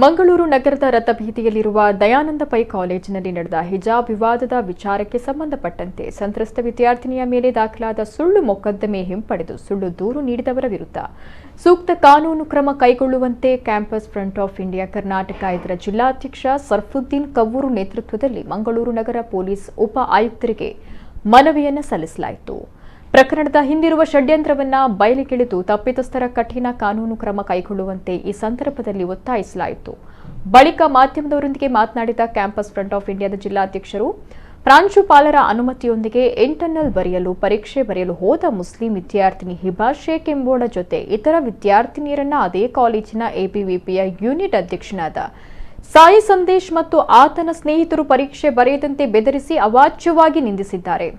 ಮಂಗಳೂರು ನಗರದ ರಥಬೀದಿಯಲ್ಲಿರುವ ದಯಾನಂದ ಪೈ ಕಾಲೇಜಿನಲ್ಲಿ ನಡೆದ ಹಿಜಾಬ್ ವಿವಾದದ ವಿಚಾರಕ್ಕೆ ಸಂಬಂಧಪಟ್ಟಂತೆ ಸಂತ್ರಸ್ತ ವಿದ್ಯಾರ್ಥಿನಿಯ ಮೇಲೆ ದಾಖಲಾದ ಸುಳ್ಳು ಮೊಕದ್ದಮೆ ಹಿಂಪಡೆದು ಸುಳ್ಳು ದೂರು ನೀಡಿದವರ ವಿರುದ್ಧ ಸೂಕ್ತ ಕಾನೂನು ಕ್ರಮ ಕೈಗೊಳ್ಳುವಂತೆ campus front of India Karnataka ಇದರ ಜಿಲ್ಲಾಧ್ಯಕ್ಷ ಸರ್ಫುದ್ದೀನ್ ಕವ್ವೂರು ನೇತೃತ್ವದಲ್ಲಿ ಮಂಗಳೂರು ನಗರ ಪೊಲೀಸ್ ಉಪ ಆಯುಕ್ತರಿಗೆ ಮನವಿಯನ್ನು ಸಲ್ಲಿಸಲಾಯಿತು. ಪ್ರಕರಣದ ಹಿಂದಿರುವ ಷಡ್ಯಂತ್ರವನ್ನ ಬಯಲಿಗೆಳೆದು ತಪ್ಪಿತಸ್ಥರ ಕಠಿಣ ಕಾನೂನು ಕ್ರಮ ಕೈಗೊಳ್ಳುವಂತೆ ಈ ಸಂದರ್ಭದಲ್ಲಿ ಒತ್ತಾಯಿಸಲಾಯಿತು. ಬಳಿಕ ಮಾಧ್ಯಮದವರೊಂದಿಗೆ ಮಾತನಾಡಿದ ಕ್ಯಾಂಪಸ್ ಫ್ರಂಟ್ ಆಫ್ ಇಂಡಿಯಾದ ಜಿಲ್ಲಾಧ್ಯಕ್ಷರು, ಪ್ರಾಂಶುಪಾಲರ ಅನುಮತಿಯೊಂದಿಗೆ ಇಂಟರ್ನಲ್ ಪರೀಕ್ಷೆ ಬರೆಯಲು ಹೋದ ಮುಸ್ಲಿಂ ವಿದ್ಯಾರ್ಥಿನಿ ಹಿಬಾ ಶೇಖ್ ಎಂಬುವಳ ಜೊತೆ ಇತರ ವಿದ್ಯಾರ್ಥಿನಿಯರನ್ನ ಅದೇ ಕಾಲೇಜಿನ ಎಬಿವಿಪಿಯ ಯೂನಿಟ್ ಅಧ್ಯಕ್ಷನಾದ ಸಾಯಿ ಸಂದೇಶ್ ಮತ್ತು ಆತನ ಸ್ನೇಹಿತರು ಪರೀಕ್ಷೆ ಬರೆಯದಂತೆ ಬೆದರಿಸಿ ಅವಾಚ್ಯವಾಗಿ ನಿಂದಿಸಿದ್ದಾರೆ.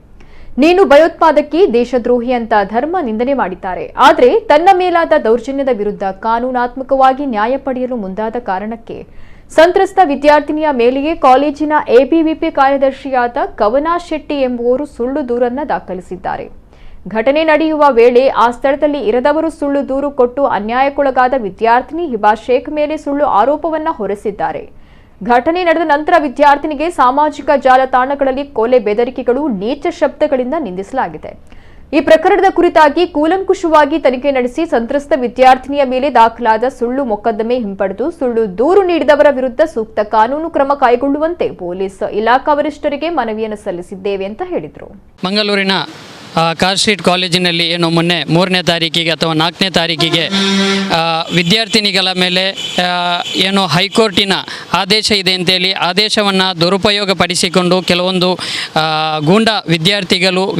ನೀನು ಭಯೋತ್ಪಾದಕಿ, ದೇಶದ್ರೋಹಿ ಅಂತ ಧರ್ಮ ನಿಂದನೆ ಮಾಡಿದ್ದಾರೆ. ಆದರೆ ತನ್ನ ಮೇಲಾದ ದೌರ್ಜನ್ಯದ ವಿರುದ್ಧ ಕಾನೂನಾತ್ಮಕವಾಗಿ ನ್ಯಾಯ ಪಡೆಯಲು ಮುಂದಾದ ಕಾರಣಕ್ಕೆ ಸಂತ್ರಸ್ತ ವಿದ್ಯಾರ್ಥಿನಿಯ ಮೇಲೆಯೇ ಕಾಲೇಜಿನ ಎಬಿವಿಪಿ ಕಾರ್ಯದರ್ಶಿಯಾದ ಕವನಾ ಶೆಟ್ಟಿ ಎಂಬುವರು ಸುಳ್ಳು ದೂರನ್ನ ದಾಖಲಿಸಿದ್ದಾರೆ. ಘಟನೆ ನಡೆಯುವ ವೇಳೆ ಆ ಸ್ಥಳದಲ್ಲಿ ಇರದವರು ಸುಳ್ಳು ದೂರು ಕೊಟ್ಟು ಅನ್ಯಾಯಕ್ಕೊಳಗಾದ ವಿದ್ಯಾರ್ಥಿನಿ ಹಿಬಾ ಶೇಖ್ ಮೇಲೆ ಸುಳ್ಳು ಆರೋಪವನ್ನ ಹೊರಿಸಿದ್ದಾರೆ. ಘಟನೆ ನಡೆದ ನಂತರ ವಿದ್ಯಾರ್ಥಿನಿಗೆ ಸಾಮಾಜಿಕ ಜಾಲತಾಣಗಳಲ್ಲಿ ಕೊಲೆ ಬೆದರಿಕೆಗಳು, ನೀಚ ಶಬ್ದಗಳಿಂದ ನಿಂದಿಸಲಾಗಿದೆ. ಈ ಪ್ರಕರಣದ ಕುರಿತಾಗಿ ಕೂಲಂಕುಷವಾಗಿ ತನಿಖೆ ನಡೆಸಿ ಸಂತ್ರಸ್ತ ವಿದ್ಯಾರ್ಥಿನಿಯ ಮೇಲೆ ದಾಖಲಾದ ಸುಳ್ಳು ಮೊಕದ್ದಮೆ ಹಿಂಪಡೆದು ಸುಳ್ಳು ದೂರು ನೀಡಿದವರ ವಿರುದ್ಧ ಸೂಕ್ತ ಕಾನೂನು ಕ್ರಮ ಕೈಗೊಳ್ಳುವಂತೆ ಪೊಲೀಸ್ ಇಲಾಖಾ ವರಿಷ್ಠರಿಗೆ ಮನವಿಯನ್ನು ಸಲ್ಲಿಸಿದ್ದೇವೆ ಅಂತ ಹೇಳಿದರು. ಮಂಗಳೂರಿನ ಕಾರ್ ಸ್ಟ್ರೀಟ್ ಕಾಲೇಜಿನಲ್ಲಿ ಏನು ಮೊನ್ನೆ 3ನೇ ತಾರೀಕಿಗೆ ಅಥವಾ 4ನೇ ತಾರೀಕಿಗೆ ವಿದ್ಯಾರ್ಥಿನಿಗಳ ಮೇಲೆ ಏನು ಹೈಕೋರ್ಟಿನ ಆದೇಶ ಇದೆ ಅಂತೇಳಿ ಆದೇಶವನ್ನು ದುರುಪಯೋಗಪಡಿಸಿಕೊಂಡು ಕೆಲವೊಂದು ಗೂಂಡಾ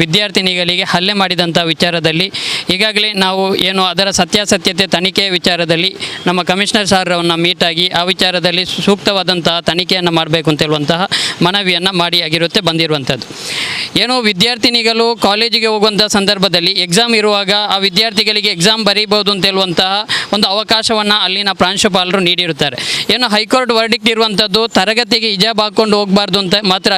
ವಿದ್ಯಾರ್ಥಿನಿಗಳಿಗೆ ಹಲ್ಲೆ ಮಾಡಿದಂಥ ವಿಚಾರದಲ್ಲಿ ಈಗಾಗಲೇ ನಾವು ಏನು ಅದರ ಸತ್ಯಾಸತ್ಯತೆ ತನಿಖೆಯ ವಿಚಾರದಲ್ಲಿ ನಮ್ಮ ಕಮಿಷನರ್ ಸಾರ್ರವನ್ನು ಮೀಟಾಗಿ ಆ ವಿಚಾರದಲ್ಲಿ ಸೂಕ್ತವಾದಂತಹ ತನಿಖೆಯನ್ನು ಮಾಡಬೇಕು ಅಂತ ಹೇಳುವಂತಹ ಮನವಿಯನ್ನು ಮಾಡಿ ಬಂದಿರುವಂಥದ್ದು. ಏನು ವಿದ್ಯಾರ್ಥಿನಿಗಳು ಕಾಲೇಜಿಗೆ ಹೋಗುವಂಥ ಸಂದರ್ಭದಲ್ಲಿ ಎಕ್ಸಾಮ್ ಇರುವಾಗ ಆ ವಿದ್ಯಾರ್ಥಿಗಳಿಗೆ ಎಕ್ಸಾಮ್ ಬರೀಬಹುದು ಅಂತ ಹೇಳುವಂತಹ ಒಂದು ಅವಕಾಶವನ್ನು ಅಲ್ಲಿನ ಪ್ರಾಂಶುಪಾಲರು ನೀಡಿರುತ್ತಾರೆ. ಏನು ಹೈಕೋರ್ಟ್ ವರ್ಡಿಕ್ಟ್ ಇರುವಂಥದ್ದು ತರಗತಿಗೆ ಹಿಜಾಬ್ ಹಾಕ್ಕೊಂಡು ಹೋಗಬಾರ್ದು ಅಂತ ಮಾತ್ರ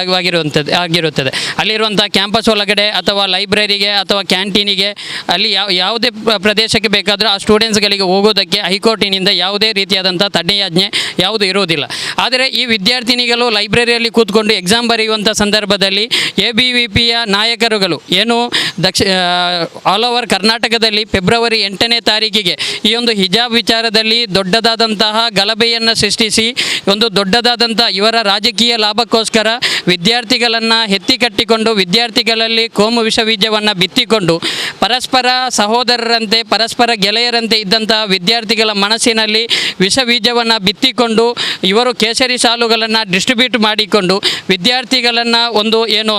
ಆಗಿರುತ್ತದೆ. ಅಲ್ಲಿರುವಂಥ ಕ್ಯಾಂಪಸ್ ಒಳಗಡೆ ಅಥವಾ ಲೈಬ್ರರಿಗೆ ಅಥವಾ ಕ್ಯಾಂಟೀನಿಗೆ ಅಲ್ಲಿ ಯಾವುದೇ ಪ್ರದೇಶಕ್ಕೆ ಬೇಕಾದರೂ ಆ ಸ್ಟೂಡೆಂಟ್ಸ್ಗಳಿಗೆ ಹೋಗೋದಕ್ಕೆ ಹೈಕೋರ್ಟಿನಿಂದ ಯಾವುದೇ ರೀತಿಯಾದಂಥ ತಡೆಯಾಜ್ಞೆ ಯಾವುದು ಇರುವುದಿಲ್ಲ. ಆದರೆ ಈ ವಿದ್ಯಾರ್ಥಿನಿಗಳು ಲೈಬ್ರರಿಯಲ್ಲಿ ಕೂತ್ಕೊಂಡು ಎಕ್ಸಾಮ್ ಬರೆಯುವಂಥ ಸಂದರ್ಭದಲ್ಲಿ ಎಬಿವಿಪಿಯ ನಾಯಕರುಗಳು ಏನು ಆಲ್ ಓವರ್ ಕರ್ನಾಟಕದಲ್ಲಿ ಫೆಬ್ರವರಿ 8ನೇ ತಾರೀಕಿಗೆ ಈ ಒಂದು ಹಿಜಾಬ್ ವಿಚಾರದಲ್ಲಿ ದೊಡ್ಡದಾದಂತಹ ಗಲಭೆಯನ್ನು ಸೃಷ್ಟಿಸಿ ಒಂದು ದೊಡ್ಡದಾದಂಥ ಇವರ ರಾಜಕೀಯ ಲಾಭಕ್ಕೋಸ್ಕರ ವಿದ್ಯಾರ್ಥಿಗಳನ್ನು ಎತ್ತಿಕಟ್ಟಿಕೊಂಡು ವಿದ್ಯಾರ್ಥಿಗಳಲ್ಲಿ ಕೋಮು ವಿಷಬೀಜವನ್ನು ಬಿತ್ತಿಕೊಂಡು ಪರಸ್ಪರ ಸಹೋದರರಂತೆ ಪರಸ್ಪರ ಗೆಳೆಯರಂತೆ ಇದ್ದಂತಹ ವಿದ್ಯಾರ್ಥಿಗಳ ಮನಸ್ಸಿನಲ್ಲಿ ವಿಷಬೀಜವನ್ನು ಬಿತ್ತಿಕೊಂಡು ಇವರು ಕೇಸರಿ ಶಾಲುಗಳನ್ನು ಡಿಸ್ಟ್ರಿಬ್ಯೂಟ್ ಮಾಡಿಕೊಂಡು ವಿದ್ಯಾರ್ಥಿಗಳನ್ನು ಒಂದು ಏನು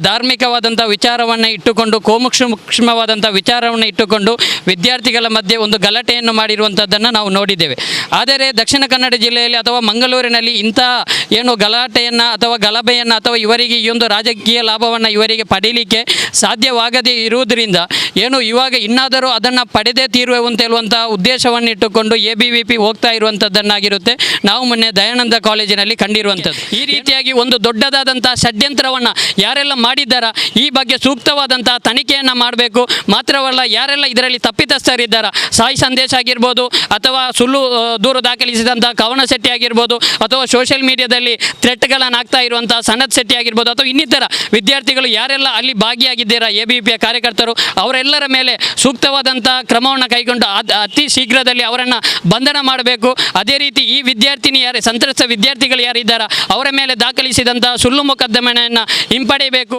ಧಾರ್ಮಿಕವಾದಂಥ ವಿಚಾರವನ್ನು ಇಟ್ಟುಕೊಂಡು ಕೋಮುಕ್ಷಮವಾದಂಥ ವಿಚಾರವನ್ನು ಇಟ್ಟುಕೊಂಡು ವಿದ್ಯಾರ್ಥಿಗಳ ಮಧ್ಯೆ ಒಂದು ಗಲಾಟೆಯನ್ನು ಮಾಡಿರುವಂಥದ್ದನ್ನು ನಾವು ನೋಡಿದ್ದೇವೆ. ಆದರೆ ದಕ್ಷಿಣ ಕನ್ನಡ ಜಿಲ್ಲೆಯಲ್ಲಿ ಅಥವಾ ಮಂಗಳೂರಿನಲ್ಲಿ ಇಂತಹ ಏನು ಗಲಾಟೆಯನ್ನು ಅಥವಾ ಗಲಭೆಯನ್ನು ಅಥವಾ ಇವರಿಗೆ ಈ ಒಂದು ರಾಜಕೀಯ ಲಾಭವನ್ನು ಇವರಿಗೆ ಪಡೀಲಿಕ್ಕೆ ಸಾಧ್ಯವಾಗದೇ ಇರುವುದರಿಂದ ಏನು ಇವಾಗ ಇನ್ನಾದರೂ ಅದನ್ನು ಪಡೆದೇ ತೀರುವೆ ಅಂತ ಹೇಳುವಂಥ ಉದ್ದೇಶವನ್ನು ಇಟ್ಟುಕೊಂಡು ಎಬಿವಿಪಿ ಹೋಗ್ತಾ ಇರುವಂಥದ್ದನ್ನಾಗಿರುತ್ತೆ ನಾವು ಮೊನ್ನೆ ದಯಾನಂದ ಕಾಲೇಜಿನಲ್ಲಿ ಕಂಡಿರುವಂಥದ್ದು. ಈ ರೀತಿಯಾಗಿ ಒಂದು ದೊಡ್ಡದಾದಂಥ ಷಡ್ಯಂತ್ರವನ್ನು ಯಾರೆಲ್ಲ ಮಾಡಿದ್ದಾರ ಈ ಬಗ್ಗೆ ಸೂಕ್ತವಾದಂಥ ತನಿಖೆಯನ್ನು ಮಾಡಬೇಕು. ಮಾತ್ರವಲ್ಲ, ಯಾರೆಲ್ಲ ಇದರಲ್ಲಿ ತಪ್ಪಿತಸ್ಥರಿದ್ದಾರ, ಸಾಯಿ ಸಂದೇಶ ಆಗಿರ್ಬೋದು ಅಥವಾ ಸುಳ್ಳು ದೂರು ದಾಖಲಿಸಿದಂಥ ಕವನ ಶೆಟ್ಟಿ ಆಗಿರ್ಬೋದು ಅಥವಾ ಸೋಷಿಯಲ್ ಮೀಡಿಯಾದಲ್ಲಿ ಥ್ರೆಟ್ಗಳನ್ನು ಆಗ್ತಾ ಇರುವಂಥ ಸನತ್ ಶೆಟ್ಟಿ ಆಗಿರ್ಬೋದು ಅಥವಾ ಇನ್ನಿತರ ವಿದ್ಯಾರ್ಥಿಗಳು ಯಾರೆಲ್ಲ ಅಲ್ಲಿ ಭಾಗಿಯಾಗಿದ್ದೀರಾ ಎಬಿವಿಪಿಯ ಕಾರ್ಯಕರ್ತರು ಅವರೆಲ್ಲರ ಮೇಲೆ ಸೂಕ್ತವಾದಂಥ ಕ್ರಮವನ್ನು ಕೈಗೊಂಡು ಅತಿ ಶೀಘ್ರದಲ್ಲಿ ಅವರನ್ನು ಬಂಧನ ಮಾಡಬೇಕು. ಅದೇ ರೀತಿ ಈ ವಿದ್ಯಾರ್ಥಿನಿ ಸಂತ್ರಸ್ತ ವಿದ್ಯಾರ್ಥಿಗಳು ಯಾರಿದ್ದಾರ ಅವರ ಮೇಲೆ ದಾಖಲಿಸಿದಂಥ ಸುಳ್ಳು ಮೊಕದ್ದಮೆಯನ್ನು ಹಿಂಪಡೆಯಬೇಕು.